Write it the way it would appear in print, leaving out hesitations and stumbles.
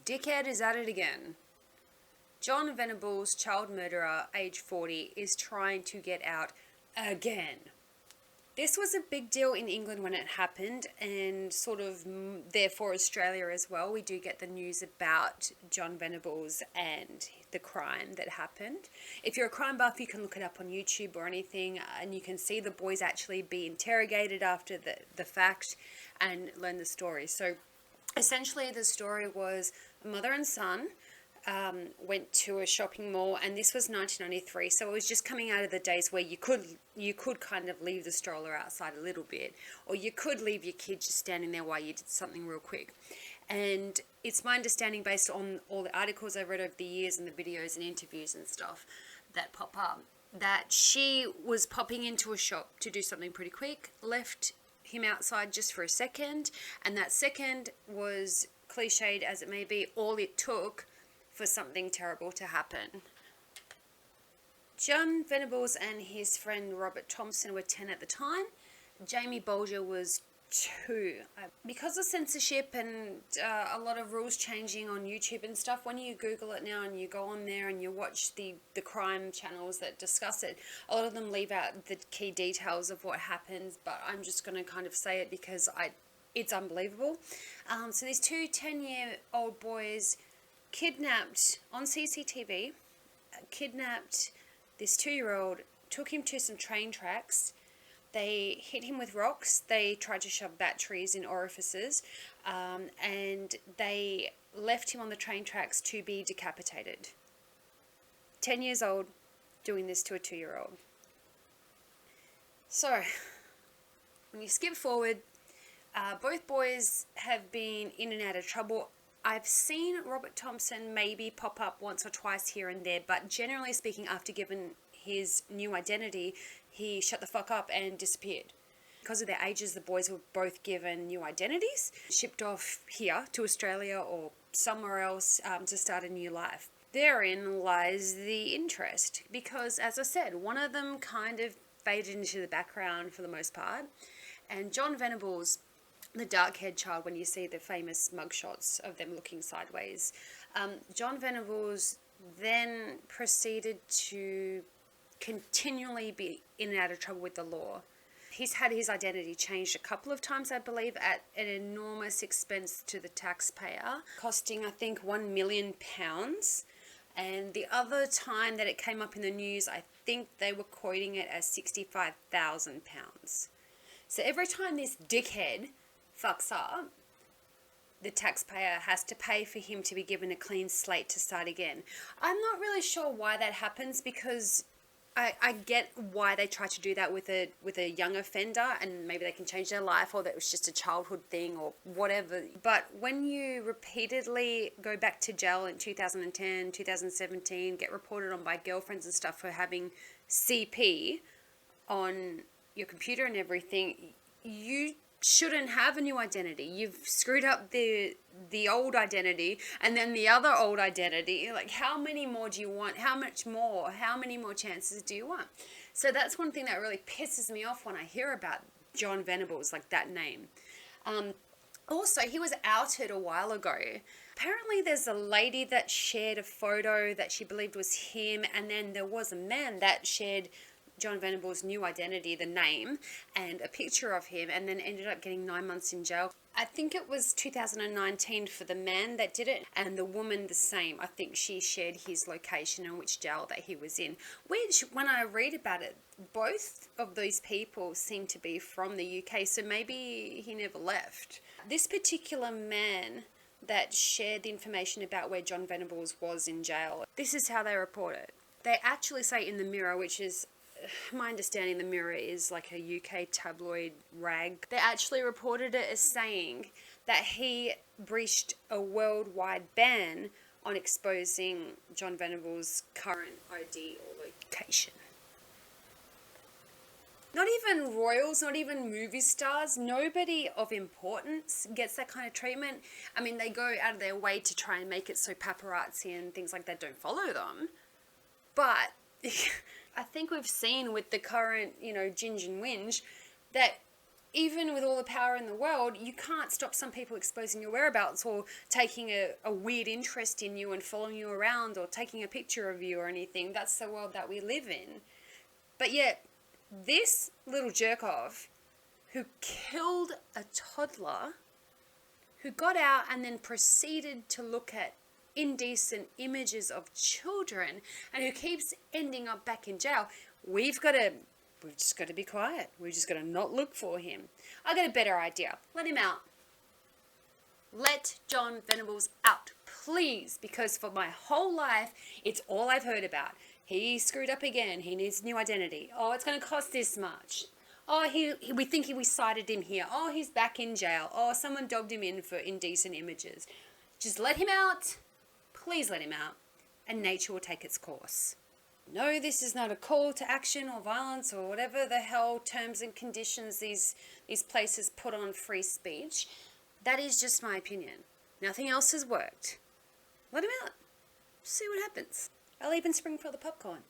dickhead is at it again. John Venables, child murderer, age 40, is trying to get out again. This was a big deal in England when it happened, and sort of therefore Australia as well. We do get the news about John Venables and the crime that happened. If you're a crime buff, you can look it up on YouTube or anything, and you can see the boys actually be interrogated after the fact and learn the story. So essentially the story was a mother and son went to a shopping mall, and this was 1993, so it was just coming out of the days where you could kind of leave the stroller outside a little bit, or you could leave your kid just standing there while you did something real quick. And it's my understanding, based on all the articles I've read over the years and the videos and interviews and stuff that pop up, that she was popping into a shop to do something pretty quick, left him outside just for a second, and that second was, cliched as it may be, all it took for something terrible to happen. John Venables and his friend Robert Thompson were 10 at the time. Jamie Bolger was 2. Because of censorship and a lot of rules changing on YouTube and stuff, when you Google it now and you go on there and you watch the crime channels that discuss it, a lot of them leave out the key details of what happens, but I'm just going to kind of say it because it's unbelievable. So these two 10-year-old boys kidnapped on CCTV, kidnapped this 2-year-old, took him to some train tracks. They hit him with rocks. They tried to shove batteries in orifices, and they left him on the train tracks to be decapitated. 10 years old, doing this to a 2-year-old. So, when you skip forward, both boys have been in and out of trouble. I've seen Robert Thompson maybe pop up once or twice here and there, but generally speaking, after given his new identity, he shut the fuck up and disappeared. Because of their ages, the boys were both given new identities, shipped off here to Australia or somewhere else to start a new life. Therein lies the interest, because as I said, one of them kind of faded into the background for the most part, and John Venables, the dark-haired child, when you see the famous mugshots of them looking sideways, John Venables then proceeded to continually be in and out of trouble with the law. He's had his identity changed a couple of times, I believe, at an enormous expense to the taxpayer, costing, I think, £1 million. And the other time that it came up in the news, I think they were quoting it as £65,000. So every time this dickhead fucks up, the taxpayer has to pay for him to be given a clean slate to start again. I'm not really sure why that happens, because I get why they try to do that with a young offender, and maybe they can change their life, or that it was just a childhood thing or whatever. But when you repeatedly go back to jail in 2010, 2017, get reported on by girlfriends and stuff for having CP on your computer and everything, you shouldn't have a new identity. You've screwed up the old identity and then the other old identity. Like, how many more do you want? How much more? How many more chances do you want? So that's one thing that really pisses me off when I hear about John Venables, like that name. Also, he was outed a while ago. Apparently there's a lady that shared a photo that she believed was him, and then there was a man that shared John Venables' new identity, the name, and a picture of him, and then ended up getting 9 months in jail. I think it was 2019 for the man that did it, and the woman the same. I think she shared his location and which jail that he was in, which, when I read about it, both of these people seem to be from the UK, so maybe he never left. This particular man that shared the information about where John Venables was in jail, this is how they report it. They actually say in the Mirror, which is, my understanding, the Mirror is like a UK tabloid rag. They actually reported it as saying that he breached a worldwide ban on exposing John Venables' current ID or location. Not even royals, not even movie stars, nobody of importance gets that kind of treatment. I mean, they go out of their way to try and make it so paparazzi and things like that don't follow them. But I think we've seen with the current, Ginge and Whinge, that even with all the power in the world, you can't stop some people exposing your whereabouts or taking a weird interest in you and following you around or taking a picture of you or anything. That's the world that we live in. But yet, this little jerk-off who killed a toddler, who got out and then proceeded to look at indecent images of children, and who keeps ending up back in jail, we've just got to be quiet. We've just got to not look for him. I got a better idea. Let him out. Let John Venables out, please, because for my whole life, it's all I've heard about. He screwed up again. He needs new identity. Oh, it's going to cost this much. Oh, we think we cited him here. Oh, he's back in jail. Oh, someone dogged him in for indecent images. Just let him out. Please let him out. And nature will take its course. No, this is not a call to action or violence or whatever the hell terms and conditions these places put on free speech. That is just my opinion. Nothing else has worked. Let him out. See what happens. I'll even spring for the popcorn.